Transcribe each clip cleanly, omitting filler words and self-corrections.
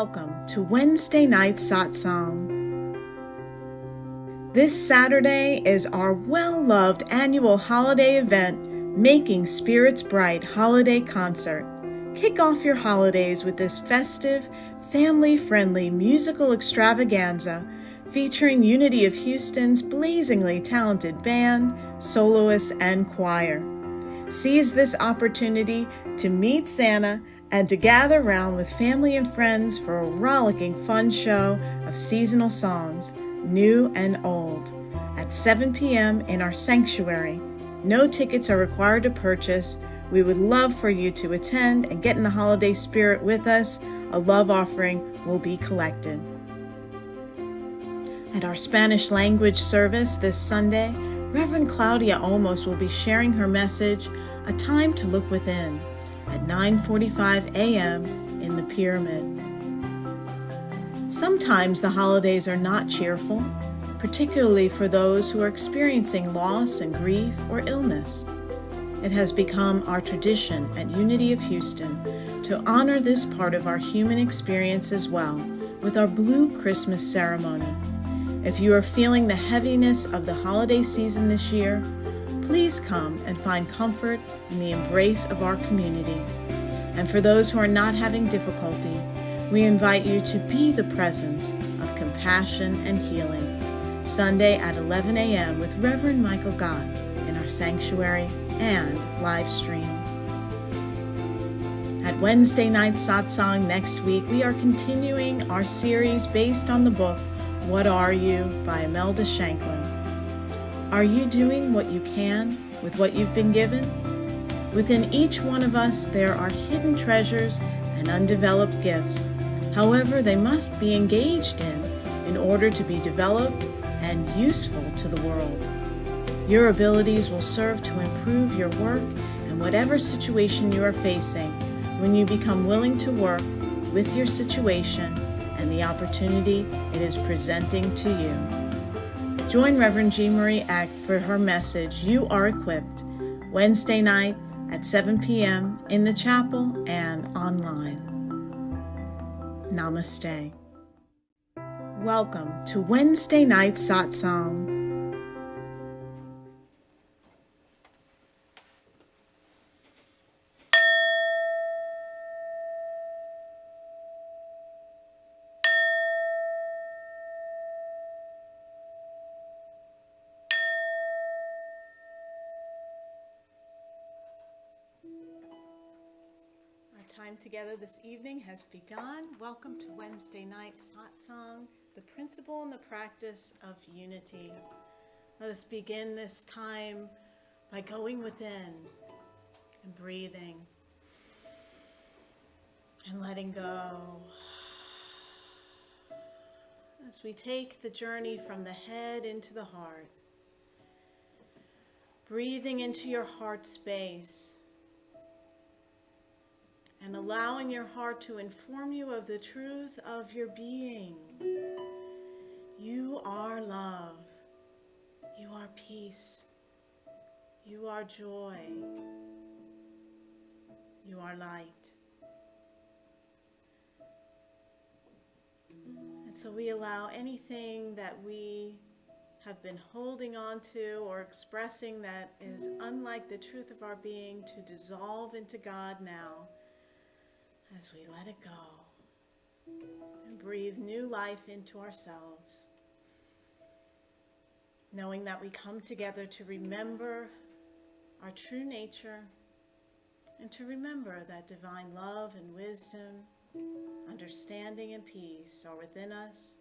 Welcome to Wednesday night Satsang. This Saturday is our well-loved annual holiday event, Making Spirits Bright Holiday Concert. Kick off your holidays with this festive, family-friendly musical extravaganza featuring Unity of Houston's blazingly talented band, soloists, and choir. Seize this opportunity to meet Santa and to gather round with family and friends for a rollicking fun show of seasonal songs, new and old, at 7 p.m. in our sanctuary. No tickets are required to purchase. We would love for you to attend and get in the holiday spirit with us. A love offering will be collected. At our Spanish language service this Sunday, Reverend Claudia Olmos will be sharing her message, A Time to Look Within, at 9:45 a.m. in the Pyramid. Sometimes the holidays are not cheerful, particularly for those who are experiencing loss and grief or illness. It has become our tradition at Unity of Houston to honor this part of our human experience as well with our Blue Christmas ceremony. If you are feeling the heaviness of the holiday season this year, please come and find comfort in the embrace of our community. And for those who are not having difficulty, we invite you to be the presence of compassion and healing. Sunday at 11 a.m. with Reverend Michael Gott in our sanctuary and live stream. At Wednesday night Satsang next week, we are continuing our series based on the book, What Are You? By Imelda Shanklin. Are you doing what you can with what you've been given? Within each one of us, there are hidden treasures and undeveloped gifts. However, they must be engaged in order to be developed and useful to the world. Your abilities will serve to improve your work and whatever situation you are facing when you become willing to work with your situation and the opportunity it is presenting to you. Join Reverend Jean Marie Eck for her message, You Are Equipped, Wednesday night at 7 p.m. in the chapel and online. Namaste. Welcome to Wednesday night Satsang. Time together this evening has begun. Welcome to Wednesday night Satsang, the principle and the practice of unity. Let us begin this time by going within and breathing and letting go. As we take the journey from the head into the heart, breathing into your heart space, and allowing your heart to inform you of the truth of your being. You are love. You are peace. You are joy. You are light. And so we allow anything that we have been holding on to or expressing that is unlike the truth of our being to dissolve into God now, as we let it go and breathe new life into ourselves, knowing that we come together to remember our true nature and to remember that divine love and wisdom, understanding and peace are within us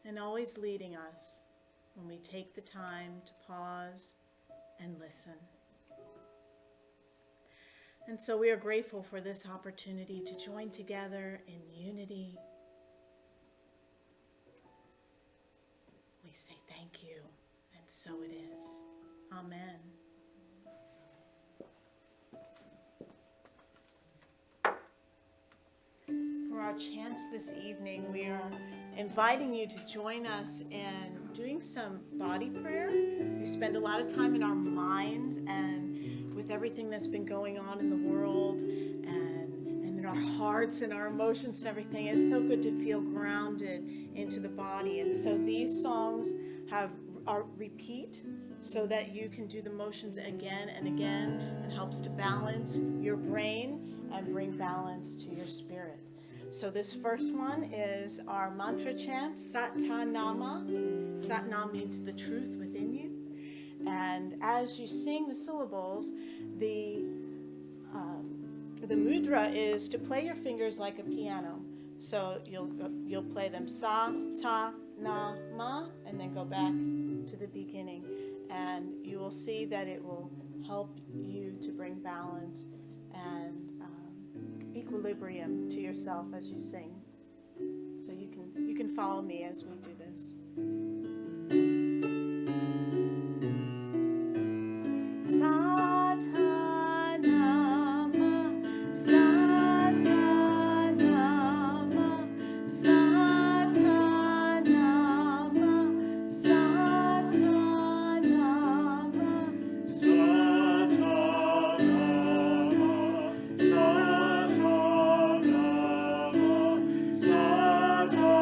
and always leading us when we take the time to pause and listen. And so we are grateful for this opportunity to join together in unity. We say thank you, and so it is. Amen. For our chants this evening, we are inviting you to join us in doing some body prayer. We spend a lot of time in our minds and with everything that's been going on in the world and in our hearts and our emotions and everything. It's so good to feel grounded into the body. And so these songs are repeat so that you can do the motions again and again, and helps to balance your brain and bring balance to your spirit. So this first one is our mantra chant, Satanama. Satnam means the truth within you. And as you sing the syllables, the mudra is to play your fingers like a piano. So you'll play them sa, ta, na, ma, and then go back to the beginning. And you will see that it will help you to bring balance and equilibrium to yourself as you sing. So you can follow me as we do this. Satanama, Satanama, Satanama, Satanama, Satanama, Satanama, Satanama.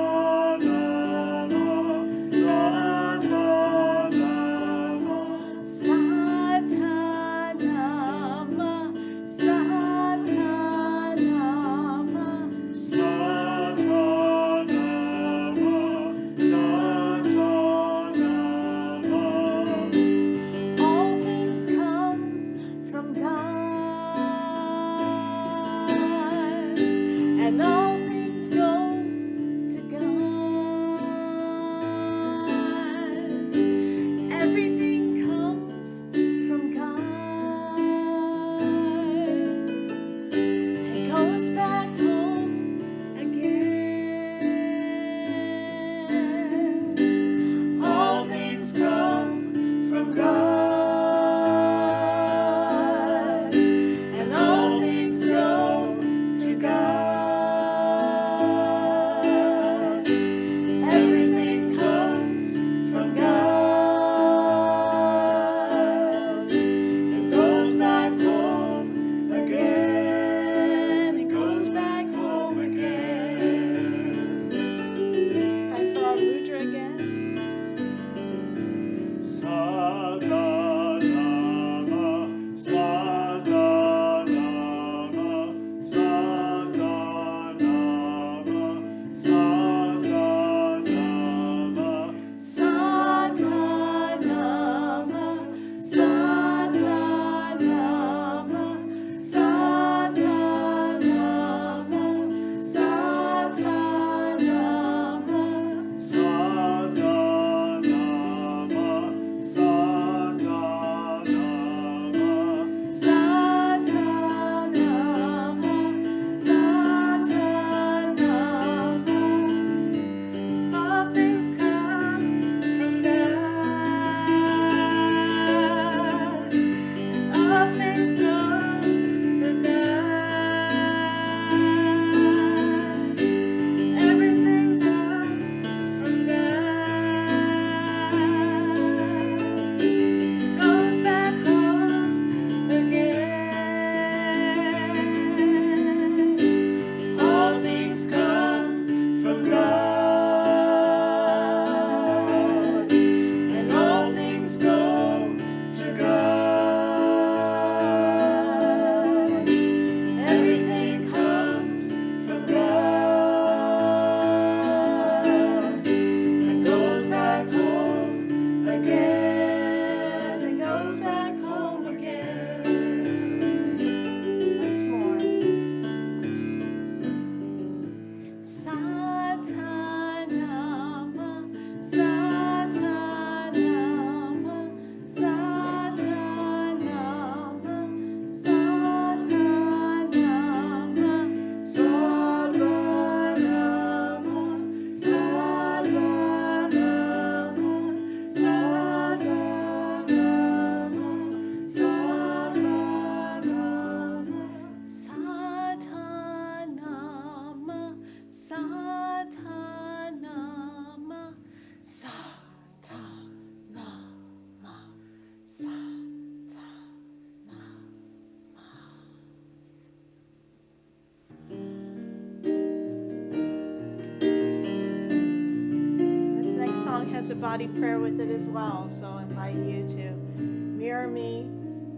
body prayer with it as well. So I invite you to mirror me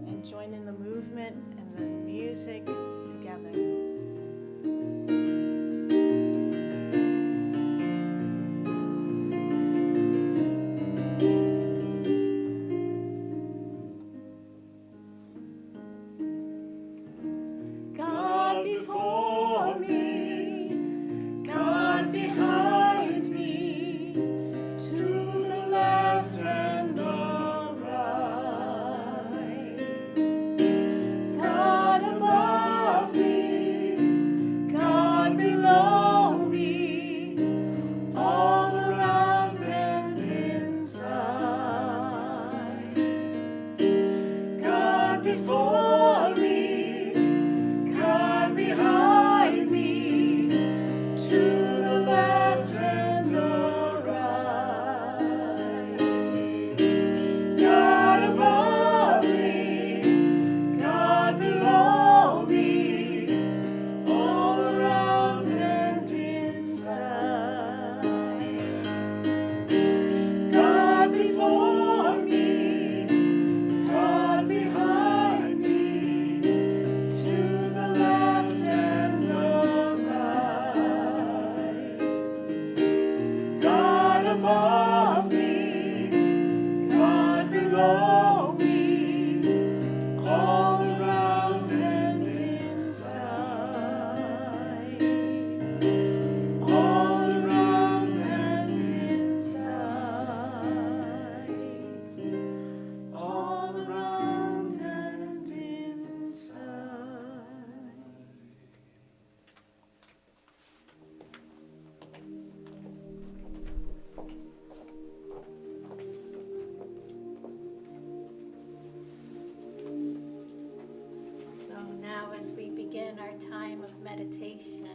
and join in the movement and the music together. God before me, God behind me, to the left and the right. God above me, God below me, all around and inside. God before me, God behind me, to the left and the right. God above me, God below me, all around and inside. God before me, God behind me, to the left and the right. God above me, God below me, all around and inside. All around and inside. All around and inside. So now as we begin our time of meditation,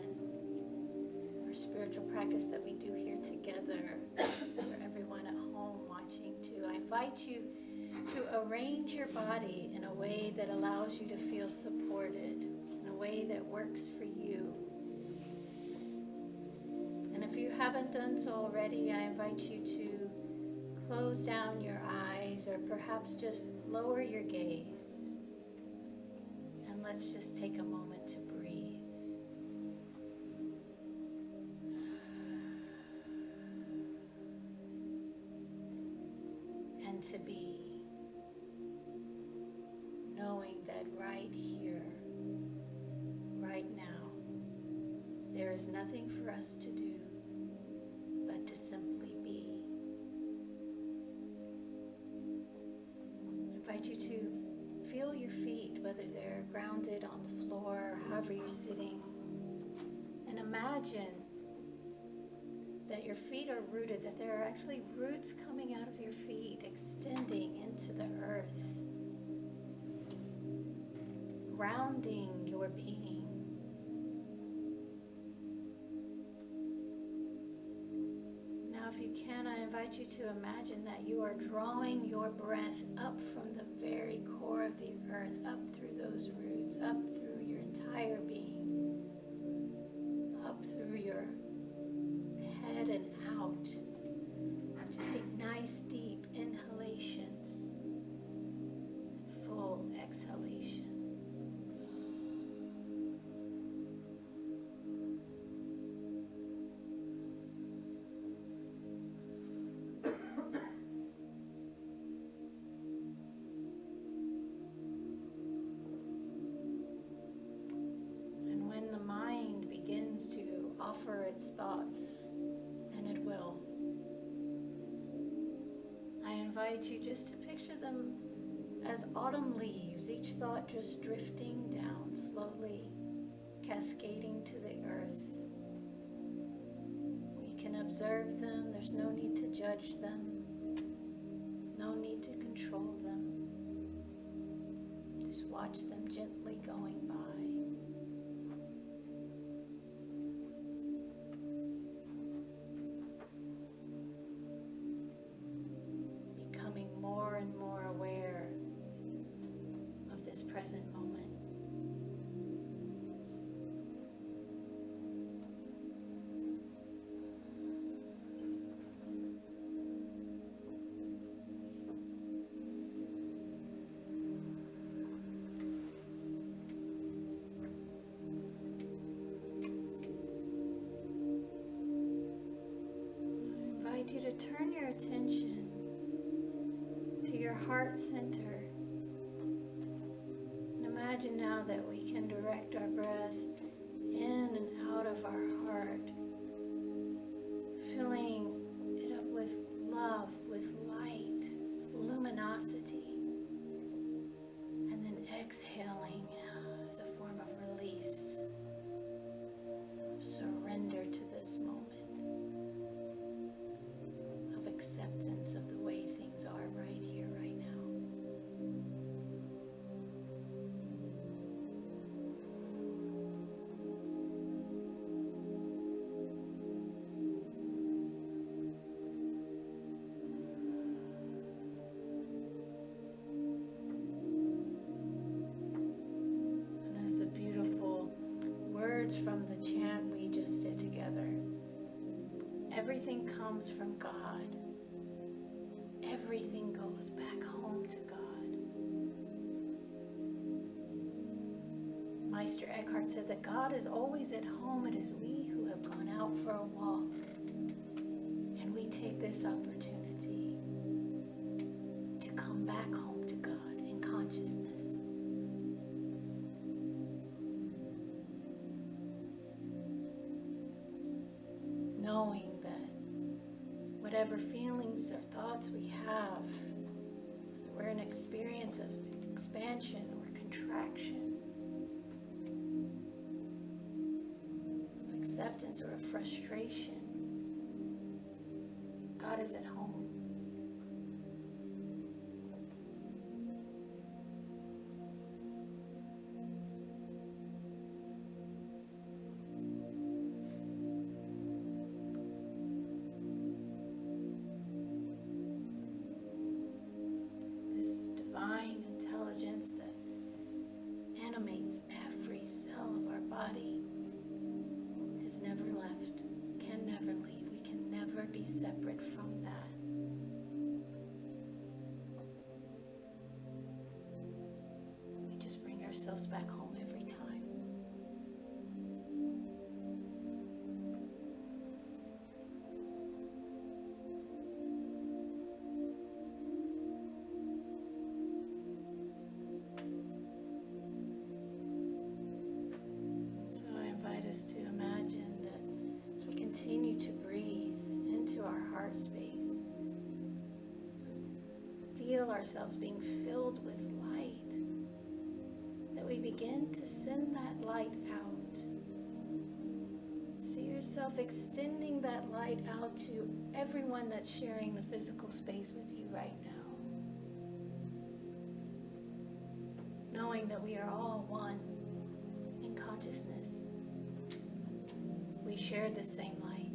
our spiritual practice that we do here together, for everyone at home watching too, I invite you to arrange your body in a way that allows you to feel supported, in a way that works for you. And if you haven't done so already, I invite you to close down your eyes or perhaps just lower your gaze. And let's just take a moment to breathe. And to be knowing that right here, right now, there is nothing for us to do but to simply be. I invite you to feel your feet, whether they're grounded on the floor or however you're sitting, and imagine that your feet are rooted, that there are actually roots coming out of your feet, extending into the earth, grounding your being. Now, if you can, I invite you to imagine that you are drawing your breath up from the very core of the earth, up through those roots, up through your entire being, up through your head and out. Just take nice deep inhalations and full exhalations. And when the mind begins to offer its thoughts, and it will, I invite you just to picture them as autumn leaves, each thought just drifting down slowly, cascading to the earth. We can observe them. There's no need to judge them, no need to control them. Just watch them gently going by. Becoming more and more aware of this present moment. return your attention to your heart center. And imagine now that we can direct our breath in and out of our heart, filling it up with love, with light, luminosity, and then exhaling as a form of release, of surrender to this moment, of acceptance of the way things are right here, right now. From the chant we just did together. Everything comes from God. Everything goes back home to God. Meister Eckhart said that God is always at home. It is we who have gone out for a walk. And we take this opportunity to come back home to God in consciousness. Knowing that whatever feelings or thoughts we have, we're in experience of expansion or contraction, of acceptance or of frustration, God is at home. That animates every cell of our body has never left, can never leave. We can never be separate from that. We just bring ourselves back home every time. To imagine that as we continue to breathe into our heart space, feel ourselves being filled with light, that we begin to send that light out. See yourself extending that light out to everyone that's sharing the physical space with you right now. Knowing that we are all one in consciousness. We share the same light.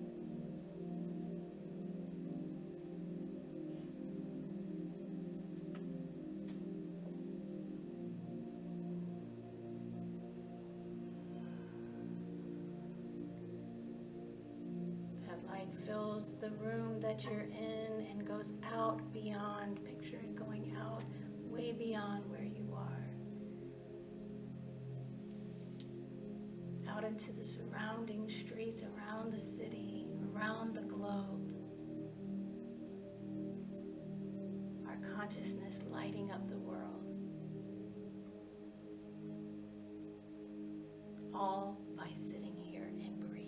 That light fills the room that you're in and goes out beyond. Picture it going out, way beyond where you are. Out into the surrounding streets, around the city, around the globe. Our consciousness lighting up the world. All by sitting here and breathing.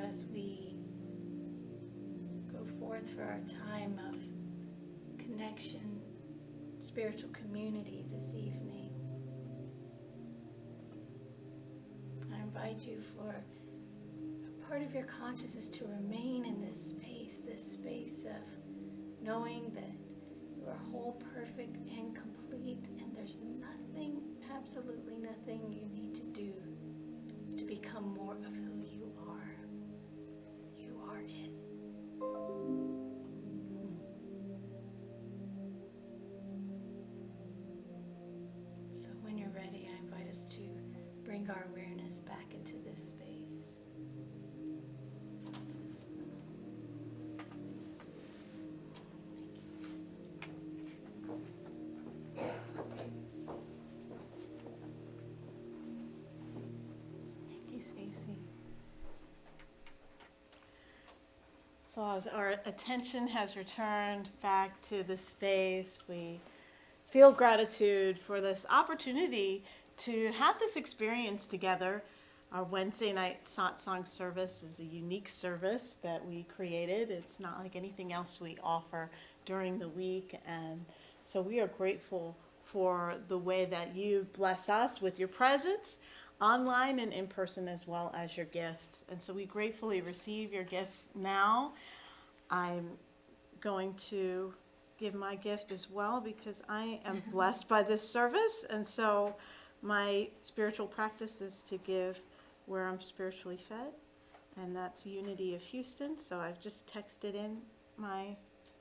As we go forth for our time of connection, spiritual community this evening, I invite you for a part of your consciousness to remain in this space of knowing that you are whole, perfect, and complete, and there's nothing, absolutely nothing you need to do to become more of who you are. You are it. So when you're ready, I invite us to bring our awareness back into this space. Thank you, Stacy. So as our attention has returned back to the space, we feel gratitude for this opportunity to have this experience together. Our Wednesday night Satsang service is a unique service that we created. It's not like anything else we offer during the week, and so we are grateful for the way that you bless us with your presence, online and in person, as well as your gifts. And so we gratefully receive your gifts now. I'm going to give my gift as well because I am blessed by this service, and so my spiritual practice is to give where I'm spiritually fed, and that's Unity of Houston. So I've just texted in my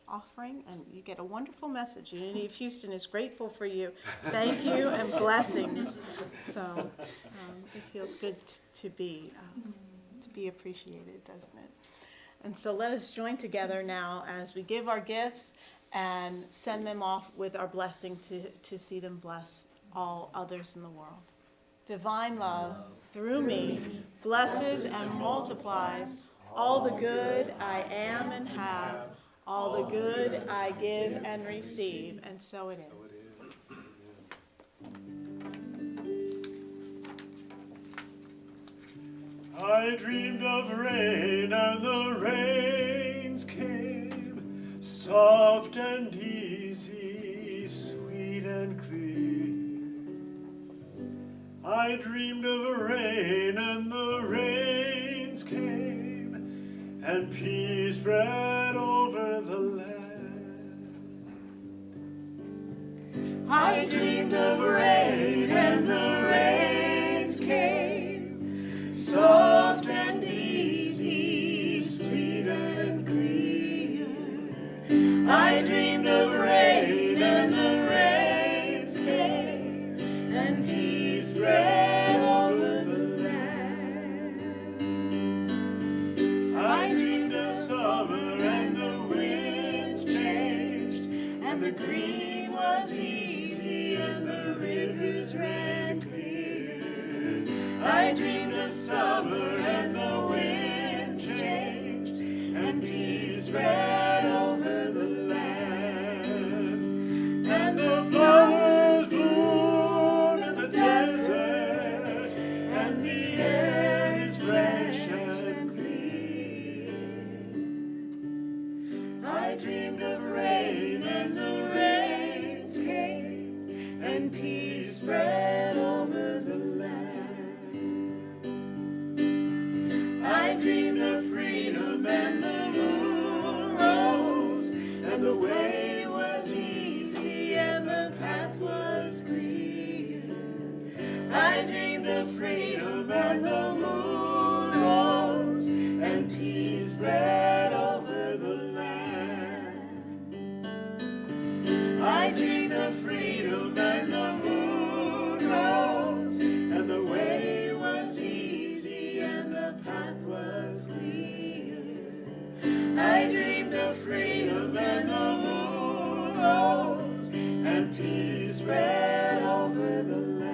offering, and you get a wonderful message. Unity of Houston is grateful for you. Thank you and blessings. So it feels good to be appreciated, doesn't it? And so let us join together now as we give our gifts and send them off with our blessing to see them bless all others in the world. Divine love, through me, blesses and multiplies all the good I am and have, all the good I give and receive, and so it is. I dreamed of rain, and the rains came, soft and easy, sweet and clear. I dreamed of rain, and the rains came, and peace spread over the land. I dreamed of rain, and the rains came, soft and easy, sweet and clear. I dreamed of rain, and the rains came, and peace spread over the land. I dreamed of summer, and the winds changed, and the green was easy, and the rivers ran clear. I dreamed of summer, and the wind changed, and peace spread over the land. And the flowers bloom in the desert, and the air is fresh and clear. I dreamed of rain, and the rains came, and peace spread over the land. I dreamed of freedom, and the moon rose, and the way was easy, and the path was clear. I dreamed of freedom, and the moon rose, and peace spread over the land. I dreamed of freedom, and the moon rose, and the way was easy, and the path was clear. I dreamed of freedom, and the moon rose, and peace spread over the land.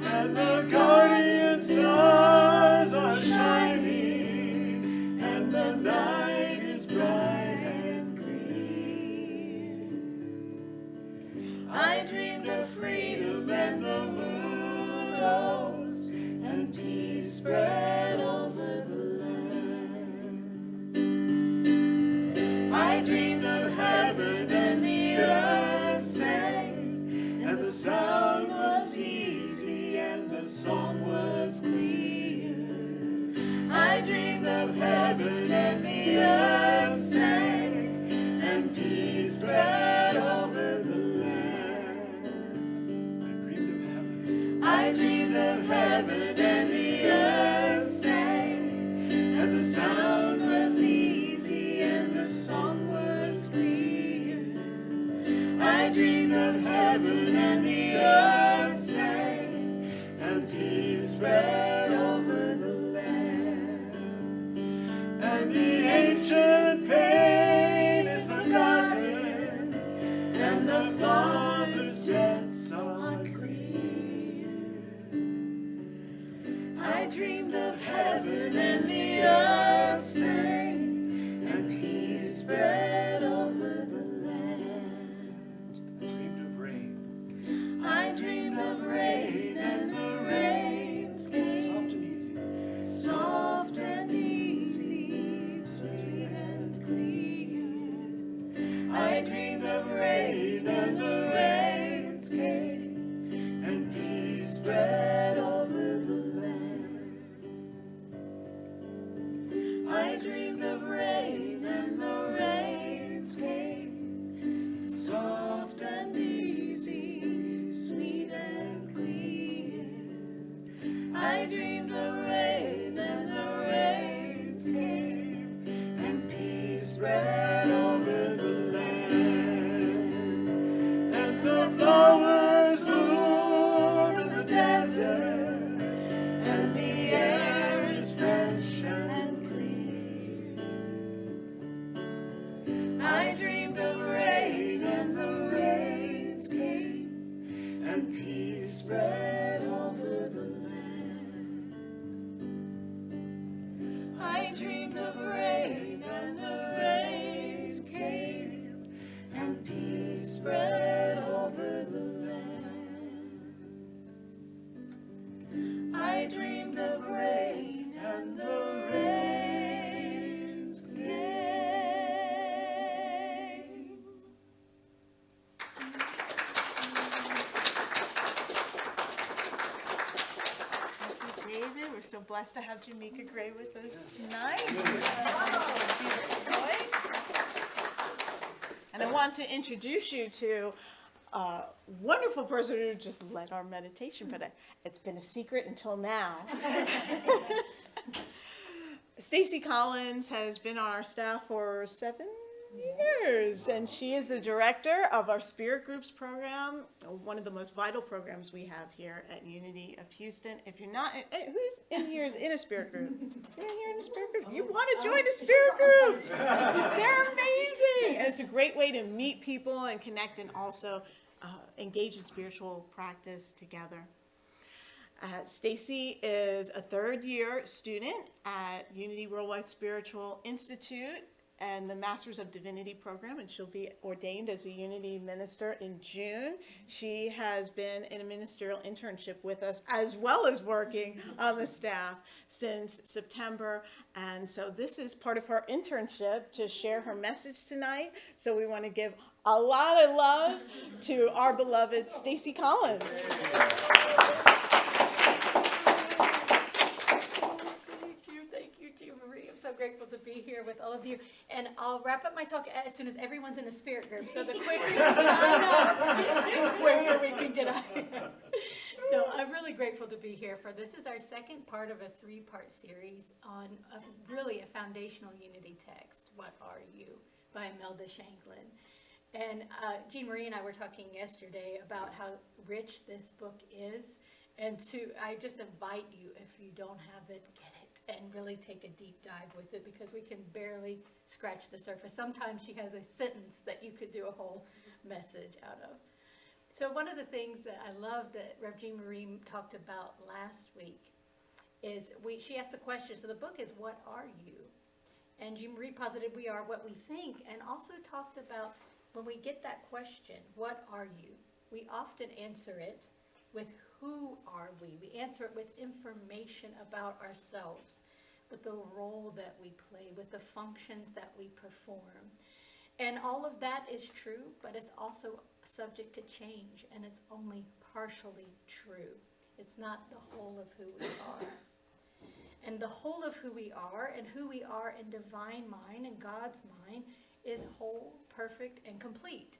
And the guardian stars are shining, and the night is bright and clear. I dreamed of freedom, and the moon rose, and peace spread over the land. I dreamed of heaven, and the earth sang, and the sound was easy, and the song was clear. I dreamed of heaven, and the earth sang, and peace spread over the land. I dreamed of heaven, and the earth sang, and the sound was of heaven and the earth sang, and peace spread over the land. And the ancient pain is forgotten, and the Father's debts are clear. I dreamed of heaven and the earth sang, and peace spread over the land. I dreamed of rain. I dreamed of rain, and the rains came. Soft and easy. Soft and easy, sweet and clear. I dreamed of rain, and the rains came, and peace spread over the land. I dreamed of rain, and the rains came, soft and easy, sweet and clear. I dreamed of rain, and the rains came, and peace spread over the land. And the flowers bloom in the desert, and the air is fresh and clear. I dreamed of rain, and the rains came, and peace spread over the land. I dreamed of rain, and the rains came, and peace spread over the land. I dreamed of rain, and the rains came. Thank you, David. We're so blessed to have Jamaica Gray with us tonight. Beautiful voice. And I want to introduce you to a wonderful person who just led our meditation, but it's been a secret until now. Stacy Collins has been on our staff for 7 years, and she is the director of our Spirit Groups program, one of the most vital programs we have here at Unity of Houston. If you're not, who's in here is in a Spirit Group? You're in here in a Spirit Group? You want to join a Spirit Group? They're amazing, and it's a great way to meet people and connect, and also engage in spiritual practice together. Stacy is a third-year student at Unity Worldwide Spiritual Institute and the Masters of Divinity program, and she'll be ordained as a Unity minister in June. She has been in a ministerial internship with us, as well as working on the staff since September, and so this is part of her internship to share her message tonight. So we want to give a lot of love to our beloved Stacy Collins. So grateful to be here with all of you, and I'll wrap up my talk as soon as everyone's in a spirit group, so the quicker you sign up, the quicker we can get out here. No, I'm really grateful to be here for this. Is our second part of a 3-part series on really a foundational unity text, What Are You? By Imelda Shanklin. And Jean Marie and I were talking yesterday about how rich this book is, and I just invite you, if you don't have it, get it. And really take a deep dive with it, because we can barely scratch the surface. Sometimes she has a sentence that you could do a whole message out of. So one of the things that I love that Rev. Jean Marie talked about last week is she asked the question, so the book is, what are you? And Jean Marie posited we are what we think, and also talked about when we get that question, what are you? We often answer it with who are we? We answer it with information about ourselves, with the role that we play, with the functions that we perform. And all of that is true, but it's also subject to change, and it's only partially true. It's not the whole of who we are. And the whole of who we are, and who we are in divine mind and God's mind, is whole, perfect, and complete.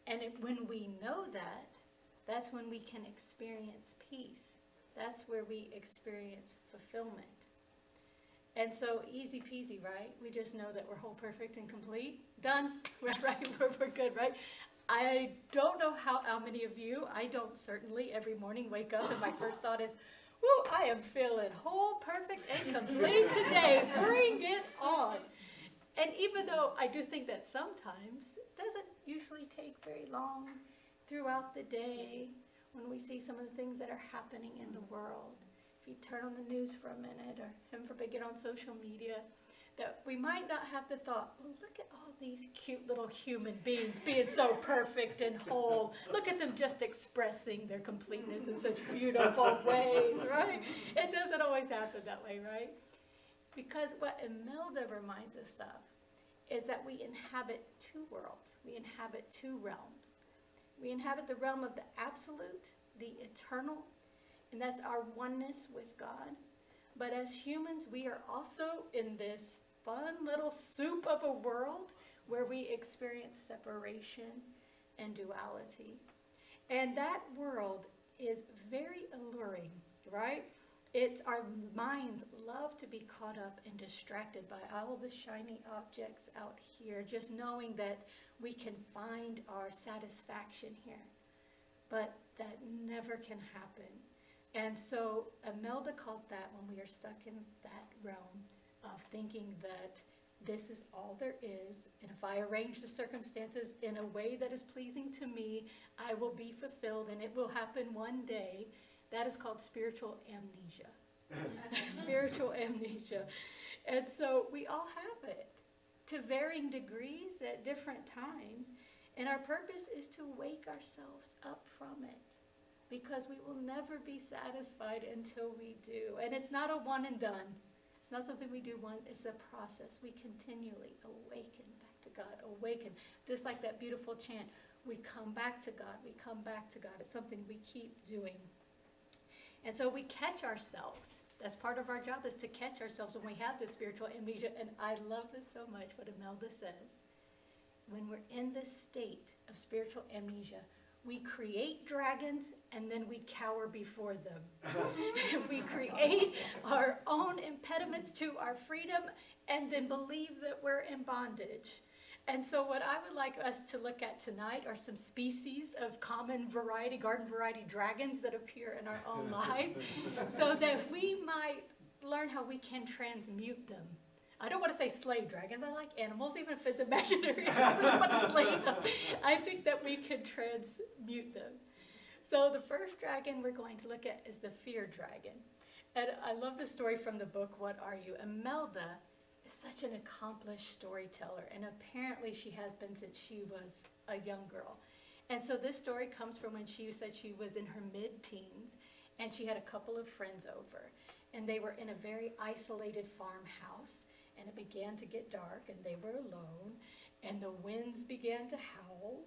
And when we know that, that's when we can experience peace. That's where we experience fulfillment. And so easy peasy, right? We just know that we're whole, perfect, and complete. Done. Right? We're good, right? I don't know how many of you, I don't certainly every morning wake up and my first thought is, woo, I am feeling whole, perfect, and complete today. Bring it on. And even though I do think that sometimes it doesn't usually take very long throughout the day when we see some of the things that are happening in the world. If you turn on the news for a minute or heaven forbid get on social media, that we might not have the thought, well, look at all these cute little human beings being so perfect and whole. Look at them just expressing their completeness in such beautiful ways, right? It doesn't always happen that way, right? Because what Imelda reminds us of is that we inhabit two worlds. We inhabit two realms. We inhabit the realm of the absolute, the eternal, and that's our oneness with God. But as humans, we are also in this fun little soup of a world where we experience separation and duality. And that world is very alluring, right? Our minds love to be caught up and distracted by all the shiny objects out here, just knowing that we can find our satisfaction here. But that never can happen. And so Imelda calls that when we are stuck in that realm of thinking that this is all there is, and if I arrange the circumstances in a way that is pleasing to me, I will be fulfilled and it will happen one day. That is called spiritual amnesia. Spiritual amnesia. And so we all have it to varying degrees at different times. And our purpose is to wake ourselves up from it, because we will never be satisfied until we do. And it's not a one and done. It's not something we do once. It's a process. We continually awaken back to God. Awaken. Just like that beautiful chant. We come back to God. We come back to God. It's something we keep doing. And so we catch ourselves. That's part of our job, is to catch ourselves when we have this spiritual amnesia. And I love this so much, what Imelda says. When we're in this state of spiritual amnesia, we create dragons and then we cower before them. We create our own impediments to our freedom and then believe that we're in bondage. And so what I would like us to look at tonight are some species of common variety, garden variety dragons that appear in our own lives, so that we might learn how we can transmute them. I don't want to say slay dragons. I like animals, even if it's imaginary. I don't want to slay them. I think that we can transmute them. So the first dragon we're going to look at is the fear dragon. And I love the story from the book, What Are You? Imelda is such an accomplished storyteller, and apparently she has been since she was a young girl. And so this story comes from when she said she was in her mid-teens, and she had a couple of friends over. And they were in a very isolated farmhouse. And it began to get dark, and they were alone, and the winds began to howl,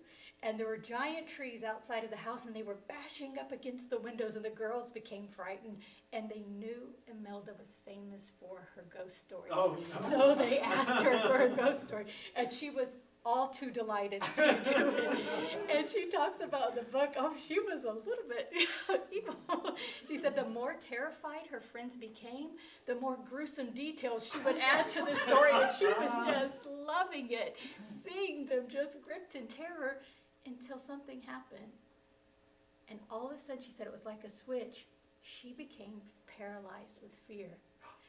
and there were giant trees outside of the house, and they were bashing up against the windows, and the girls became frightened, and they knew Imelda was famous for her ghost stories. Oh, no. So they asked her for a ghost story, and she was all too delighted to do it. And she talks about in the book, she was a little bit evil. She said the more terrified her friends became, the more gruesome details she would add to the story. And she was just loving it, seeing them just gripped in terror until something happened. And all of a sudden, she said it was like a switch. She became paralyzed with fear.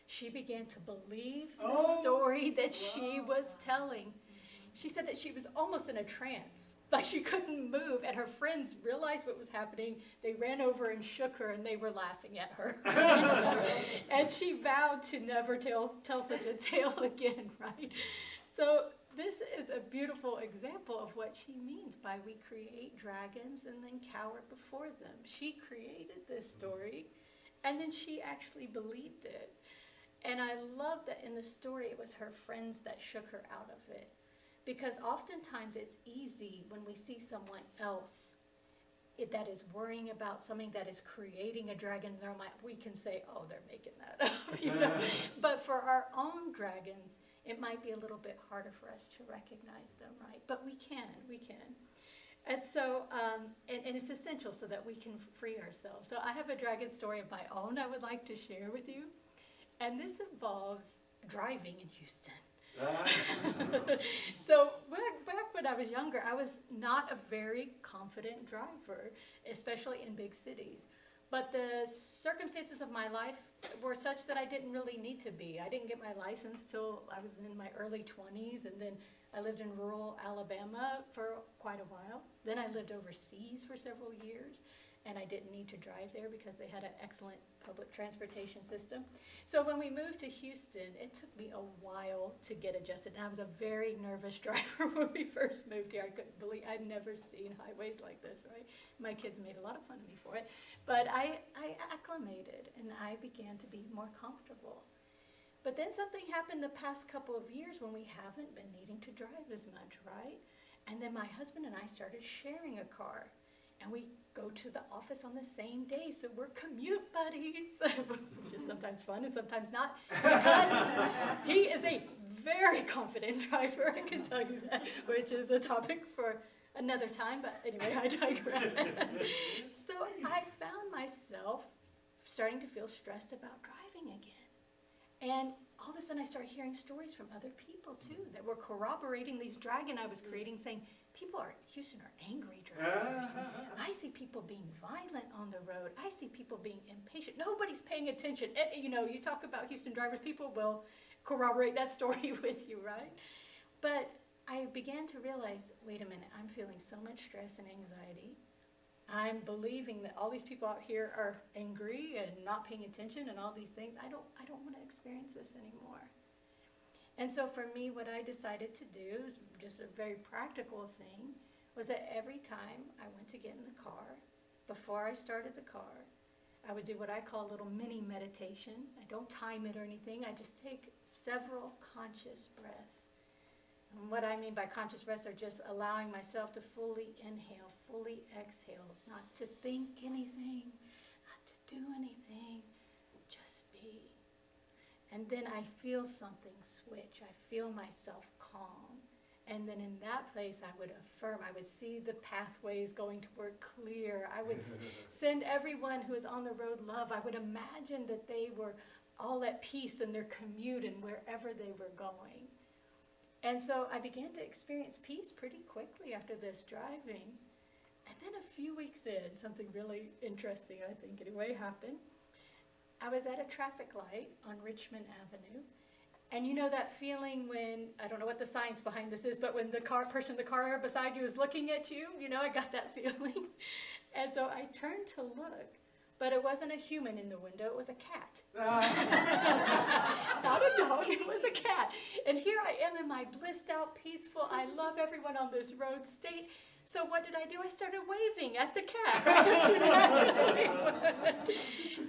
She began to believe the story that she was telling. She said that she was almost in a trance, like she couldn't move, and her friends realized what was happening. They ran over and shook her, and they were laughing at her. And she vowed to never tell such a tale again, right? So this is a beautiful example of what she means by we create dragons and then cower before them. She created this story, and then she actually believed it. And I love that in the story, it was her friends that shook her out of it. Because oftentimes it's easy when we see someone else that is worrying about something that is creating a dragon in their mind, we can say, oh, they're making that up, But for our own dragons, it might be a little bit harder for us to recognize them, right? But we can. And so, and it's essential so that we can free ourselves. So I have a dragon story of my own I would like to share with you. And this involves driving in Houston. So back when I was younger, younger, I was not a very confident driver, especially in big cities. But the circumstances of my life were such that I didn't really need to be. I didn't get my license till I was in my early 20s, and then I lived in rural Alabama for quite a while. Then I lived overseas for several years, and I didn't need to drive there because they had an excellent public transportation system. So when we moved to Houston, it took me a while to get adjusted. And I was a very nervous driver when we first moved here. I couldn't believe, I'd never seen highways like this, right? My kids made a lot of fun of me for it. But I acclimated, and I began to be more comfortable. But then something happened the past couple of years when we haven't been needing to drive as much, right? And then my husband and I started sharing a car. And we go to the office on the same day, so we're commute buddies, which is sometimes fun and sometimes not, because he is a very confident driver, I can tell you that, which is a topic for another time, but anyway, I digress. So I found myself starting to feel stressed about driving again. And all of a sudden I started hearing stories from other people too that were corroborating these dragon I was creating, saying, people in Houston are angry drivers. I see people being violent on the road. I see people being impatient. Nobody's paying attention. You know, you talk about Houston drivers, people will corroborate that story with you, right? But I began to realize, wait a minute, I'm feeling so much stress and anxiety. I'm believing that all these people out here are angry and not paying attention and all these things. I don't want to experience this anymore. And so for me, what I decided to do is just a very practical thing, was that every time I went to get in the car, before I started the car, I would do what I call a little mini meditation. I don't time it or anything. I just take several conscious breaths. And what I mean by conscious breaths are just allowing myself to fully inhale, fully exhale, not to think anything, not to do anything, just be. And then I feel something switch. I feel myself calm. And then in that place, I would affirm. I would see the pathways going toward clear. I would send everyone who is on the road love. I would imagine that they were all at peace in their commute and wherever they were going. And so I began to experience peace pretty quickly after this driving. And then a few weeks in, something really interesting, I think anyway, happened. I was at a traffic light on Richmond Avenue, and you know that feeling when, I don't know what the science behind this is, but when the person in the car beside you is looking at you, you know, I got that feeling. And so I turned to look, but it wasn't a human in the window, it was a cat. Not a dog, it was a cat. And here I am in my blissed out, peaceful, I love everyone on this road state. So what did I do? I started waving at the cat.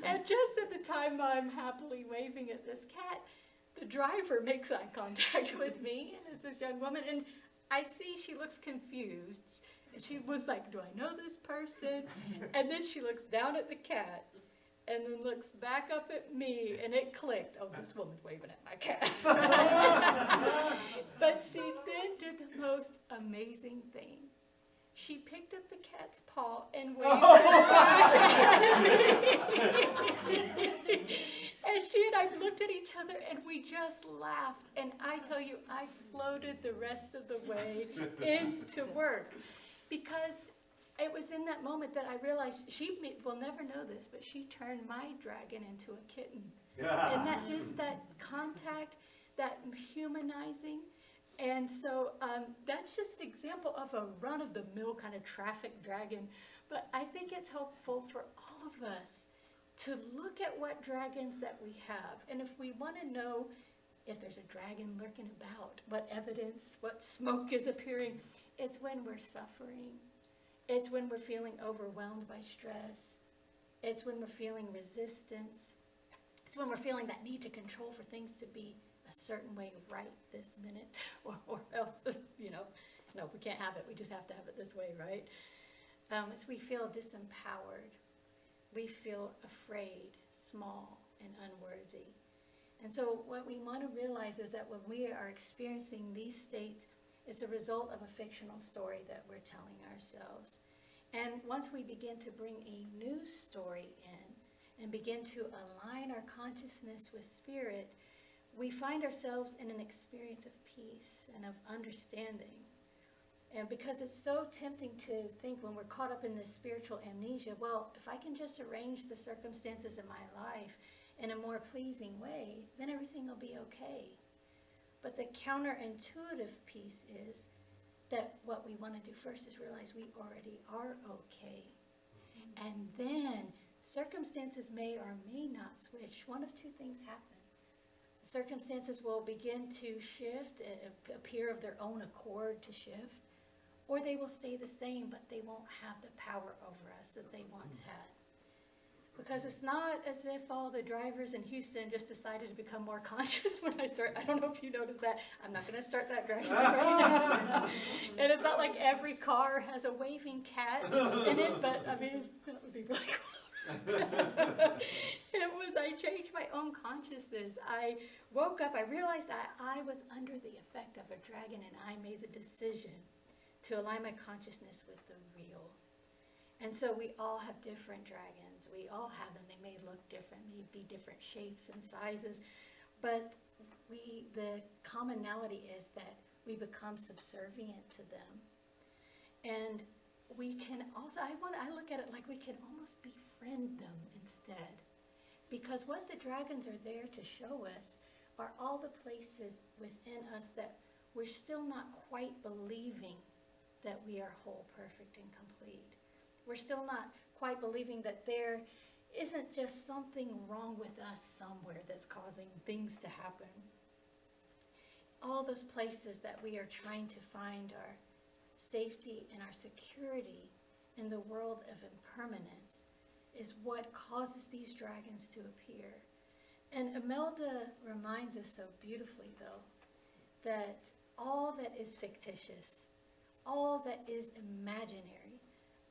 And just at the time I'm happily waving at this cat, the driver makes eye contact with me, and it's this young woman, and I see she looks confused. And she was like, do I know this person? And then she looks down at the cat, and then looks back up at me, and it clicked. Oh, this woman's waving at my cat. But she then did the most amazing thing. She picked up the cat's paw and waved it. And she and I looked at each other and we just laughed. And I tell you, I floated the rest of the way into work. Because it was in that moment that I realized she will never know this, but she turned my dragon into a kitten. And that just that contact, that humanizing. And so that's just an example of a run-of-the-mill kind of traffic dragon. But I think it's helpful for all of us to look at what dragons that we have. And if we want to know if there's a dragon lurking about, what evidence, what smoke is appearing, it's when we're suffering. It's when we're feeling overwhelmed by stress. It's when we're feeling resistance. It's when we're feeling that need to control for things to be a certain way right this minute, or else, you know, no, we can't have it. We just have to have it this way, right? As we feel disempowered, we feel afraid, small, and unworthy. And so what we want to realize is that when we are experiencing these states, it's a result of a fictional story that we're telling ourselves. And once we begin to bring a new story in and begin to align our consciousness with spirit, we find ourselves in an experience of peace and of understanding. And because it's so tempting to think when we're caught up in this spiritual amnesia, well, if I can just arrange the circumstances in my life in a more pleasing way, then everything will be okay. But the counterintuitive piece is that what we want to do first is realize we already are okay. And then circumstances may or may not switch. One of two things happen. The circumstances will begin to shift, appear of their own accord to shift, or they will stay the same, but they won't have the power over us that they once had. Because it's not as if all the drivers in Houston just decided to become more conscious when I start. I don't know if you noticed that. I'm not going to start that dragon right now. And it's not like every car has a waving cat in it, but I mean, that would be really cool. I changed my own consciousness. I woke up, I realized I was under the effect of a dragon, and I made the decision to align my consciousness with the real. And so we all have different dragons. We all have them. They may look different, may be different shapes and sizes, but the commonality is that we become subservient to them. And we can also, I look at it like we can almost befriend them instead. Because what the dragons are there to show us are all the places within us that we're still not quite believing that we are whole, perfect, and complete. We're still not quite believing that there isn't just something wrong with us somewhere that's causing things to happen. All those places that we are trying to find our safety and our security in the world of impermanence is what causes these dragons to appear. And Imelda reminds us so beautifully, though, that all that is fictitious, all that is imaginary,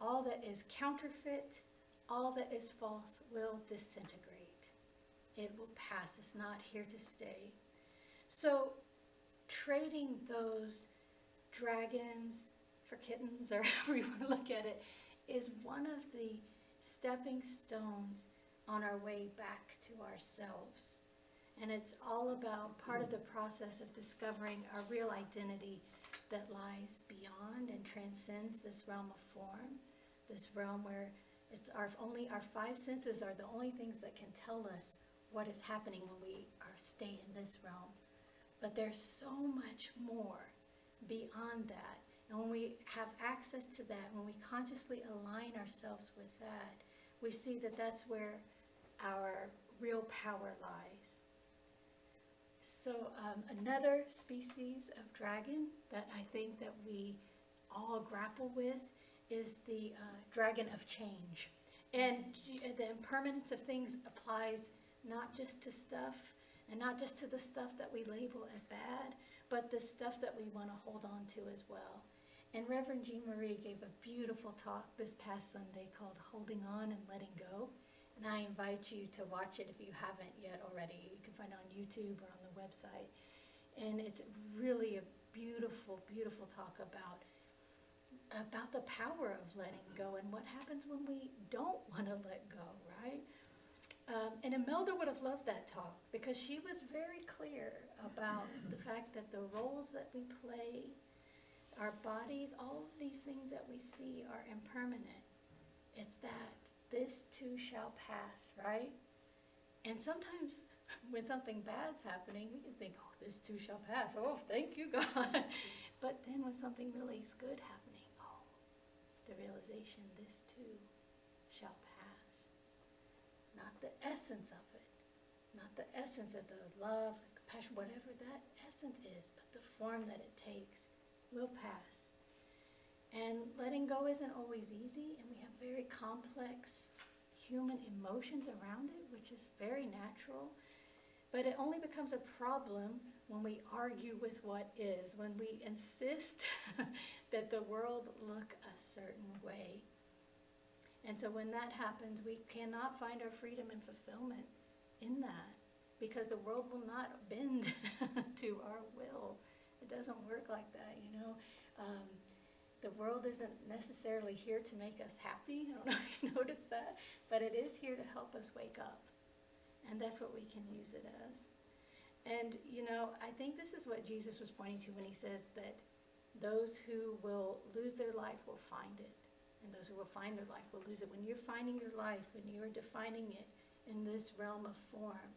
all that is counterfeit, all that is false will disintegrate. It will pass. It's not here to stay. So trading those dragons for kittens, or however you want to look at it, is one of the stepping stones on our way back to ourselves. And it's all about part of the process of discovering our real identity that lies beyond and transcends this realm of form, this realm where it's our five senses are the only things that can tell us what is happening when we stay in this realm. But there's so much more beyond that. And when we have access to that, when we consciously align ourselves with that, we see that that's where our real power lies. So another species of dragon that I think that we all grapple with is the dragon of change. And the impermanence of things applies not just to stuff, and not just to the stuff that we label as bad, but the stuff that we want to hold on to as well. And Reverend Jean Marie gave a beautiful talk this past Sunday called Holding On and Letting Go. And I invite you to watch it if you haven't yet already. You can find it on YouTube or on the website. And it's really a beautiful, beautiful talk about the power of letting go and what happens when we don't want to let go, right? And Imelda would have loved that talk because she was very clear about the fact that the roles that we play, our bodies, all of these things that we see are impermanent. It's that this too shall pass, right? And sometimes when something bad's happening, we can think, oh, this too shall pass. Oh, thank you, God. But then when something really is good happening, oh, the realization, this too shall pass. Not the essence of it, not the essence of the love, the compassion, whatever that essence is, but the form that it takes will pass. And letting go isn't always easy, and we have very complex human emotions around it, which is very natural. But it only becomes a problem when we argue with what is, when we insist that the world look a certain way. And so when that happens, we cannot find our freedom and fulfillment in that, because the world will not bend to our will. It doesn't work like that, you know. The world isn't necessarily here to make us happy. I don't know if you noticed that, but it is here to help us wake up. And that's what we can use it as. And, you know, I think this is what Jesus was pointing to when he says that Those who will lose their life will find it, and those who will find their life will lose it. When you're finding your life, when you're defining it in this realm of form,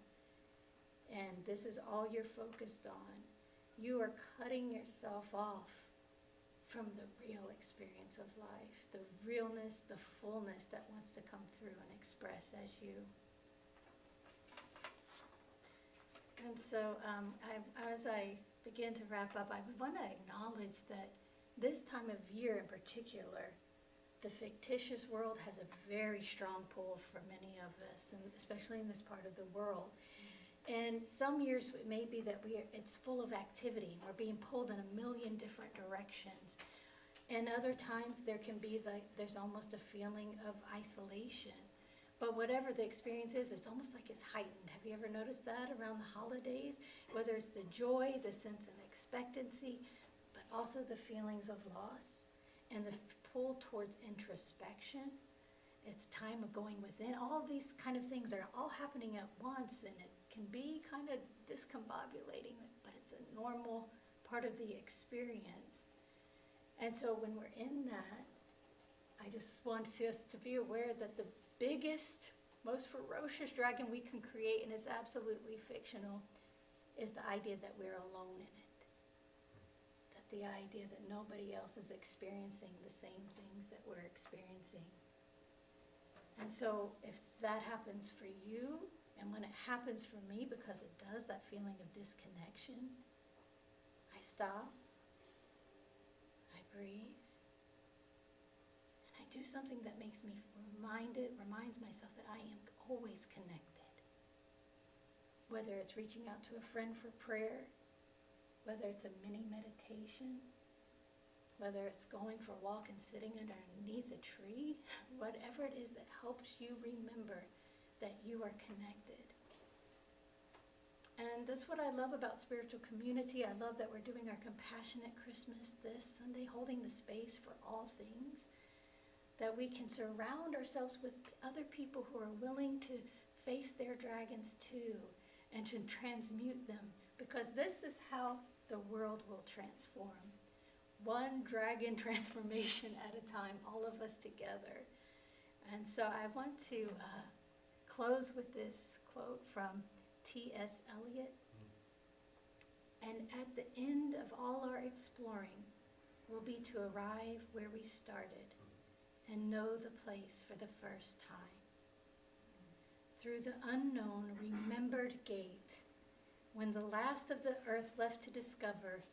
and this is all you're focused on, you are cutting yourself off from the real experience of life, the realness, the fullness that wants to come through and express as you. And so as I begin to wrap up, I want to acknowledge that this time of year in particular, the fictitious world has a very strong pull for many of us, and especially in this part of the world. And some years it may be that it's full of activity. We're being pulled in a million different directions. And other times there can be there's almost a feeling of isolation. But whatever the experience is, it's almost like it's heightened. Have you ever noticed that around the holidays? Whether it's the joy, the sense of expectancy, but also the feelings of loss and the pull towards introspection. It's time of going within. All these kind of things are all happening at once, and it can be kind of discombobulating, but it's a normal part of the experience. And so when we're in that, I just want us to be aware that the biggest, most ferocious dragon we can create, and it's absolutely fictional, is the idea that we're alone in it. That the idea that nobody else is experiencing the same things that we're experiencing. And so if that happens for you, and when it happens for me, because it does, that feeling of disconnection, I stop, I breathe, and I do something that makes me reminds myself that I am always connected. Whether it's reaching out to a friend for prayer, whether it's a mini meditation, whether it's going for a walk and sitting underneath a tree, whatever it is that helps you remember that you are connected. And that's what I love about spiritual community. I love that we're doing our Compassionate Christmas this Sunday, holding the space for all things, that we can surround ourselves with other people who are willing to face their dragons too, and to transmute them, because this is how the world will transform. One dragon transformation at a time, all of us together. And so I want to close with this quote from T.S. Eliot. And at the end of all our exploring will be to arrive where we started and know the place for the first time. Through the unknown, remembered gate, when the last of the earth left to discover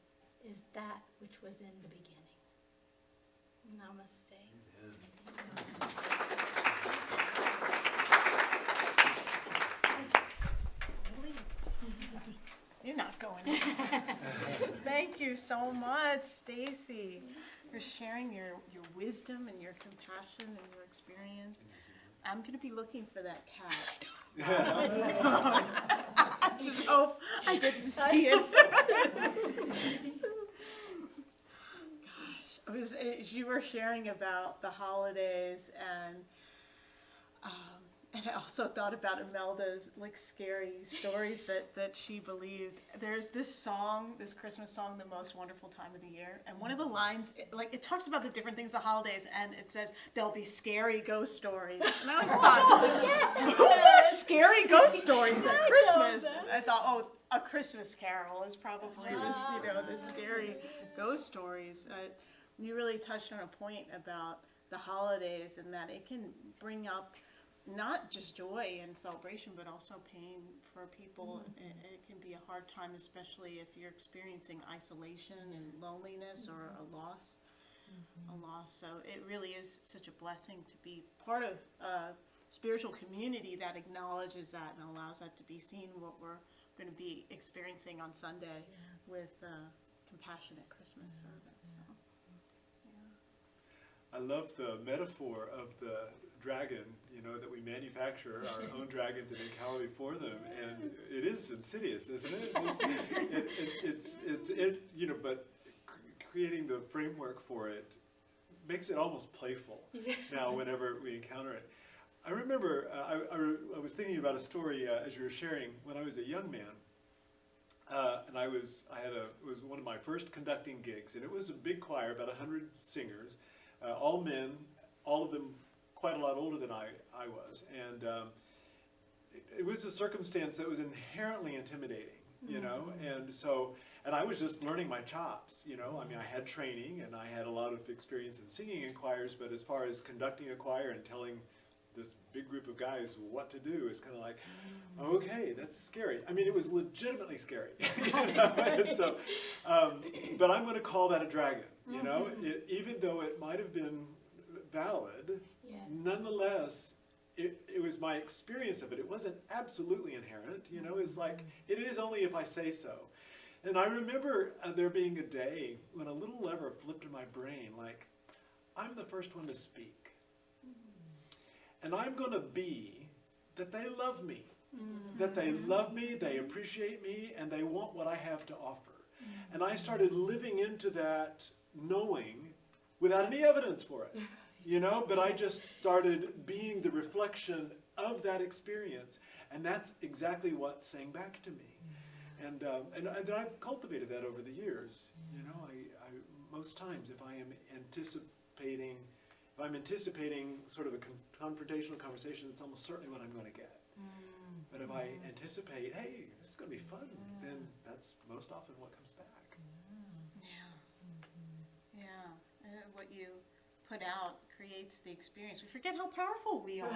is that which was in the beginning. Namaste. You're not going in. Thank you so much, Stacy, for sharing your wisdom and your compassion and your experience. I'm going to be looking for that cat. I just hope I get to see it. Gosh, as you were sharing about the holidays, and I also thought about Imelda's scary stories that she believed. There's this song, this Christmas song, The Most Wonderful Time of the Year, and one of the lines, it talks about the different things of holidays, and it says there'll be scary ghost stories. And I always thought, who wants scary ghost stories at Christmas? I thought, A Christmas Carol is probably the scary ghost stories. You really touched on a point about the holidays, and that it can bring up not just joy and celebration, but also pain for people. It can be a hard time, especially if you're experiencing isolation and loneliness or a loss. So it really is such a blessing to be part of a spiritual community that acknowledges that and allows that to be seen, what we're going to be experiencing on Sunday with Compassionate Christmas service. So, I love the metaphor of the dragon, that we manufacture our own dragons and encounter before them, and it is insidious, isn't it? But creating the framework for it makes it almost playful now whenever we encounter it. I remember I was thinking about a story as you were sharing when I was a young man. and it was one of my first conducting gigs, and it was a big choir, about 100 singers, all men, all of them quite a lot older than I was, and it was a circumstance that was inherently intimidating, you know, and I was just learning my chops, you know. I mean, I had training and I had a lot of experience in singing in choirs, but as far as conducting a choir and telling this big group of guys what to do is kind of like, okay, that's scary. I mean, it was legitimately scary, you know? And so, but I'm going to call that a dragon, you know, even though it might have been valid, nonetheless, it was my experience of it. It wasn't absolutely inherent, you know. It's like, it is only if I say so. And I remember there being a day when a little lever flipped in my brain, like, I'm the first one to speak. And I'm going to be that they love me. That they love me, they appreciate me, and they want what I have to offer. And I started living into that knowing without any evidence for it. You know, but I just started being the reflection of that experience. And that's exactly what sang back to me. And I've cultivated that over the years. You know, I most times if I'm anticipating sort of a confrontational conversation, it's almost certainly what I'm going to get. But if I anticipate, hey, this is going to be fun, then that's most often what comes back. Yeah. What you put out creates the experience. We forget how powerful we are.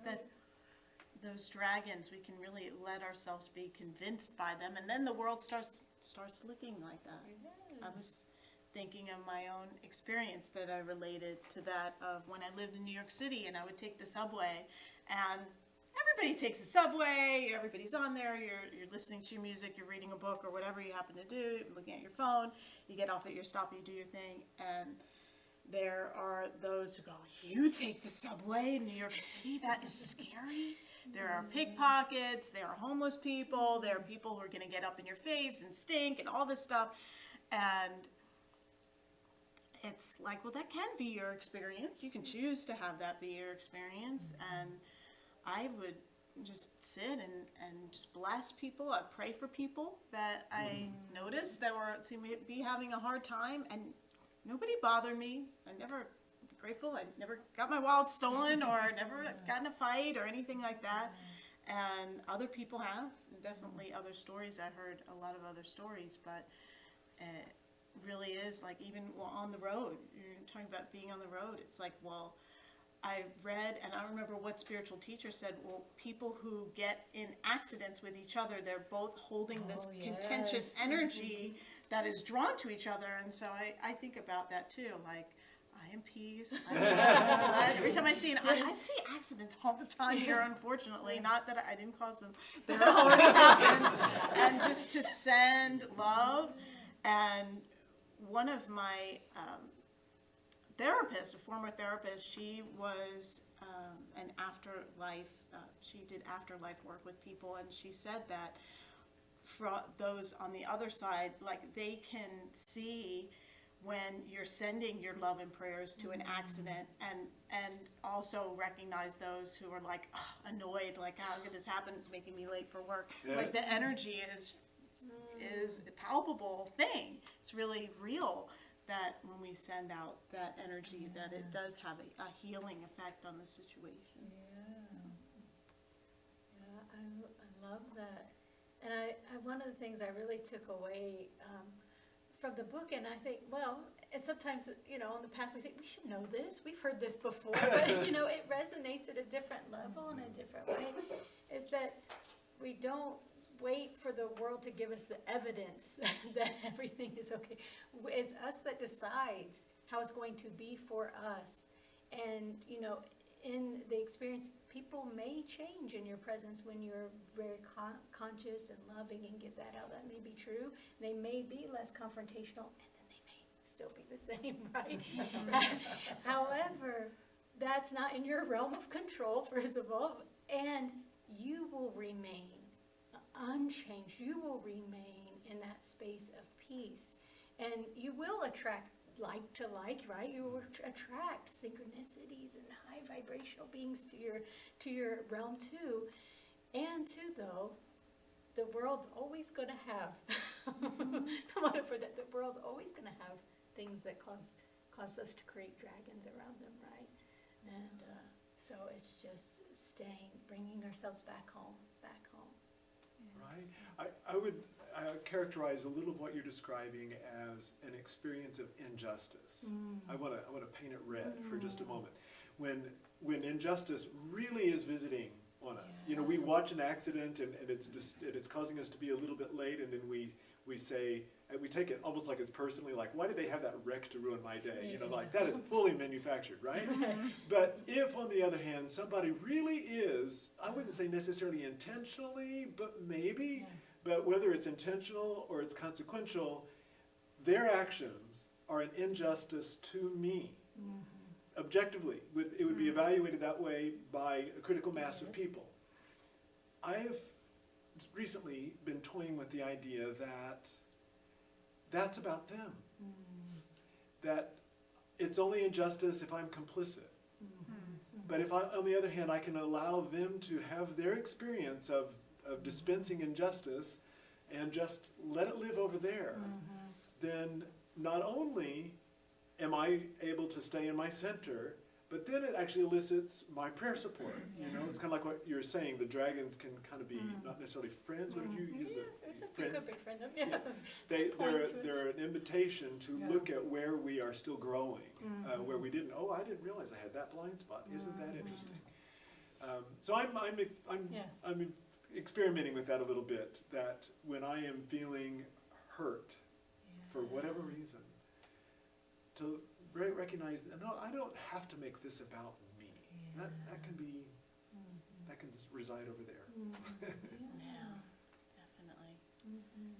That those dragons, we can really let ourselves be convinced by them, and then the world starts looking like that. I was thinking of my own experience that I related to that of when I lived in New York City, and I would take the subway, and everybody takes the subway, everybody's on there, you're listening to your music, you're reading a book or whatever you happen to do, you're looking at your phone, you get off at your stop, you do your thing, and there are those who go, you take the subway in New York City? That is scary. There are pickpockets, there are homeless people, there are people who are going to get up in your face and stink and all this stuff. And it's like, well, that can be your experience. You can choose to have that be your experience. And I would just sit and just bless people. I'd pray for people that I noticed that seemed to be having a hard time. And nobody bothered me. Grateful. I never got my wallet stolen or never got in a fight or anything like that. And other people have. Definitely other stories. I heard a lot of other stories, but it really is like even on the road. You're talking about being on the road. It's like, well, I read, and I don't remember what spiritual teacher said, well, people who get in accidents with each other, they're both holding this contentious energy that is drawn to each other. And so I think about that too, like, I am peace. Every time I see I see accidents all the time here, unfortunately. Not that I didn't cause them. They're already happened. And just to send love. And one of my therapists, a former therapist, she was an afterlife, she did afterlife work with people. And she said that for those on the other side, like they can see when you're sending your love and prayers to an accident, and also recognize those who are like annoyed, like how could this happen? It's making me late for work. Like the energy is a palpable thing. It's really real that when we send out that energy, that it does have a healing effect on the situation. I love that. And I one of the things I really took away from the book, and I think, well, and sometimes, you know, on the path we think, we should know this, we've heard this before, but, you know, it resonates at a different level in a different way, is that we don't wait for the world to give us the evidence that everything is okay. It's us that decides how it's going to be for us. And, you know, in the experience, people may change in your presence when you're very conscious and loving and give that out. That may be true. They may be less confrontational, and then they may still be the same, right? However, that's not in your realm of control, first of all, and you will remain unchanged. You will remain in that space of peace, and you will attract like to like, right? You will attract synchronicities and high vibrational beings to your realm too. And too, though, the world's always going to have, no matter for that, the world's always going to have things that cause us to create dragons around them, right? And so it's just bringing ourselves back home. Right. I would characterize a little of what you're describing as an experience of injustice. I want to paint it red for just a moment. When injustice really is visiting on us, you know, we watch an accident and it's causing us to be a little bit late, and then we say, and we take it almost like it's personally, like, why did they have that wreck to ruin my day? You know, like, that is fully manufactured, right? But if, on the other hand, somebody really is, I wouldn't say necessarily intentionally, but maybe, but whether it's intentional or it's consequential, their actions are an injustice to me. Objectively, it would be evaluated that way by a critical mass of people. I have recently been toying with the idea that that's about them. That it's only injustice if I'm complicit. But if on the other hand, I can allow them to have their experience of dispensing injustice and just let it live over there, then not only am I able to stay in my center, but then it actually elicits my prayer support. You know, it's kind of like what you're saying. The dragons can kind of be not necessarily friends. What did you use? You could befriend them. Yeah. They're an invitation to look at where we are still growing, where we didn't. Oh, I didn't realize I had that blind spot. Isn't that interesting? So I'm experimenting with that a little bit. That when I am feeling hurt for whatever reason, to recognize that, no, I don't have to make this about me. That can be, that can just reside over there. Yeah, definitely.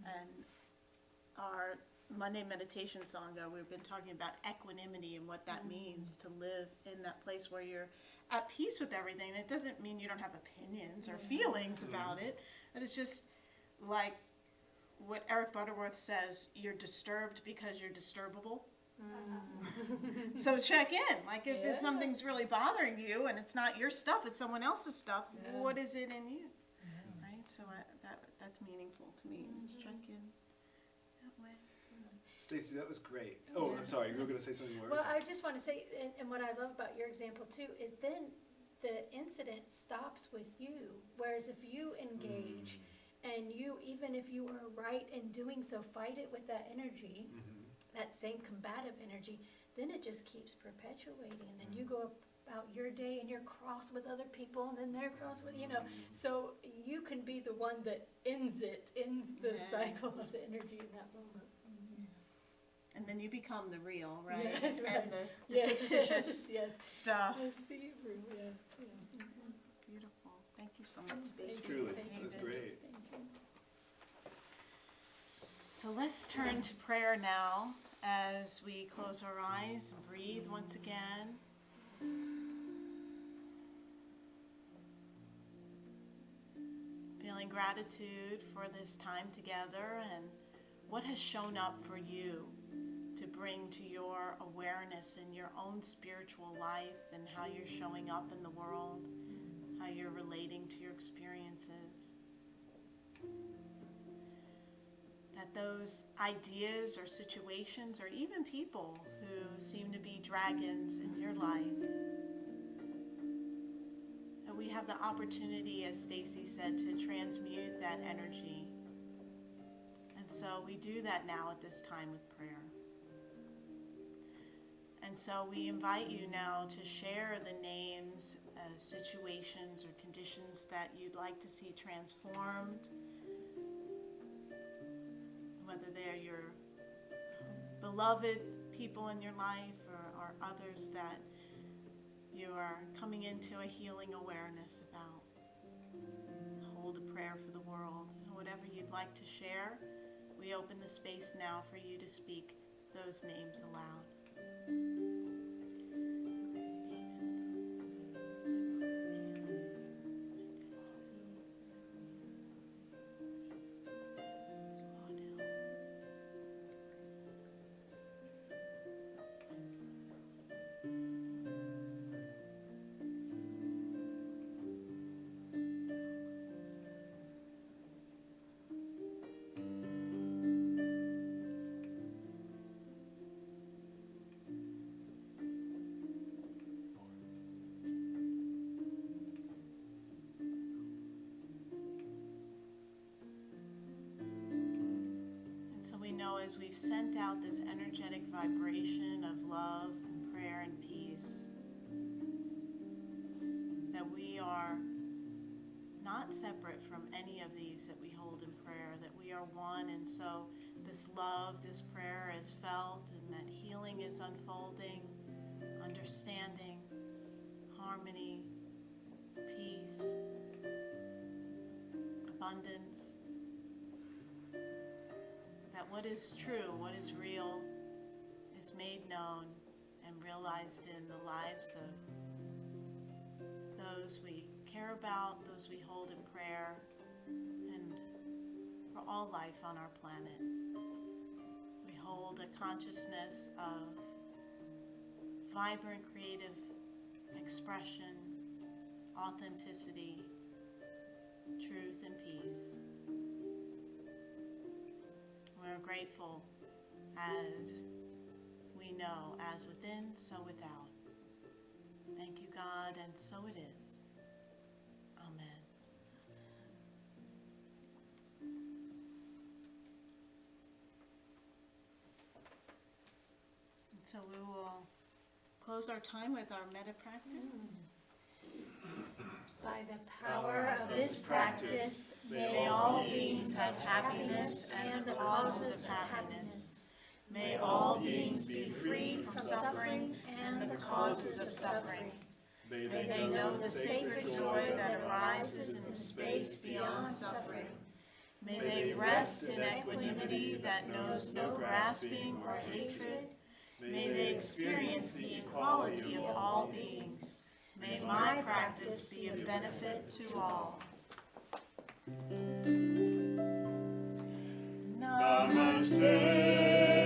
And our Monday meditation sangha, we've been talking about equanimity and what that means to live in that place where you're at peace with everything. It doesn't mean you don't have opinions or feelings about it, but it's just like what Eric Butterworth says, you're disturbed because you're disturbable. So check in, like if something's really bothering you and it's not your stuff, it's someone else's stuff, what is it in you? Right? So that's meaningful to me. Just check in that way. Stacy, that was great. Oh, I'm sorry, you were going to say something more? Well, I just want to say, and what I love about your example too, is then the incident stops with you. Whereas if you engage and you, even if you are right in doing so, fight it with that energy, that same combative energy, then it just keeps perpetuating. And then you go about your day and you're cross with other people, and then they're cross with, you know. So you can be the one that ends the cycle of the energy in that moment. And then you become the real, right? Yes, right. And the fictitious stuff. Beautiful. Thank you so much, Stacy. Truly, that was great. Thank you. So let's turn to prayer now as we close our eyes and breathe once again. Feeling gratitude for this time together and what has shown up for you to bring to your awareness in your own spiritual life and how you're showing up in the world, how you're relating to your experiences. That those ideas or situations or even people who seem to be dragons in your life, that we have the opportunity, as Stacy said, to transmute that energy. And so we do that now at this time with prayer. And so we invite you now to share the names, situations, or conditions that you'd like to see transformed, whether they're your beloved people in your life or others that you are coming into a healing awareness about. Hold a prayer for the world. Whatever you'd like to share, we open the space now for you to speak those names aloud. know, as we've sent out this energetic vibration of love and prayer and peace, that we are not separate from any of these that we hold in prayer, that we are one, and so this love, this prayer is felt, and that healing is unfolding, understanding, harmony, peace, abundance, that what is true, what is real, is made known and realized in the lives of those we care about, those we hold in prayer, and for all life on our planet. We hold a consciousness of vibrant creative expression, authenticity, truth, and peace. We're grateful as we know, as within, so without. Thank you, God, and so it is. Amen. And so we will close our time with our metta practice. By the power of this practice, May all beings have happiness and the causes of happiness. May all beings be free from suffering and the causes of suffering. May they know the sacred joy that arises in the space beyond suffering. May they rest in equanimity that knows no grasping or hatred. May they experience the equality of all beings. May my practice be of benefit to all. Namaste.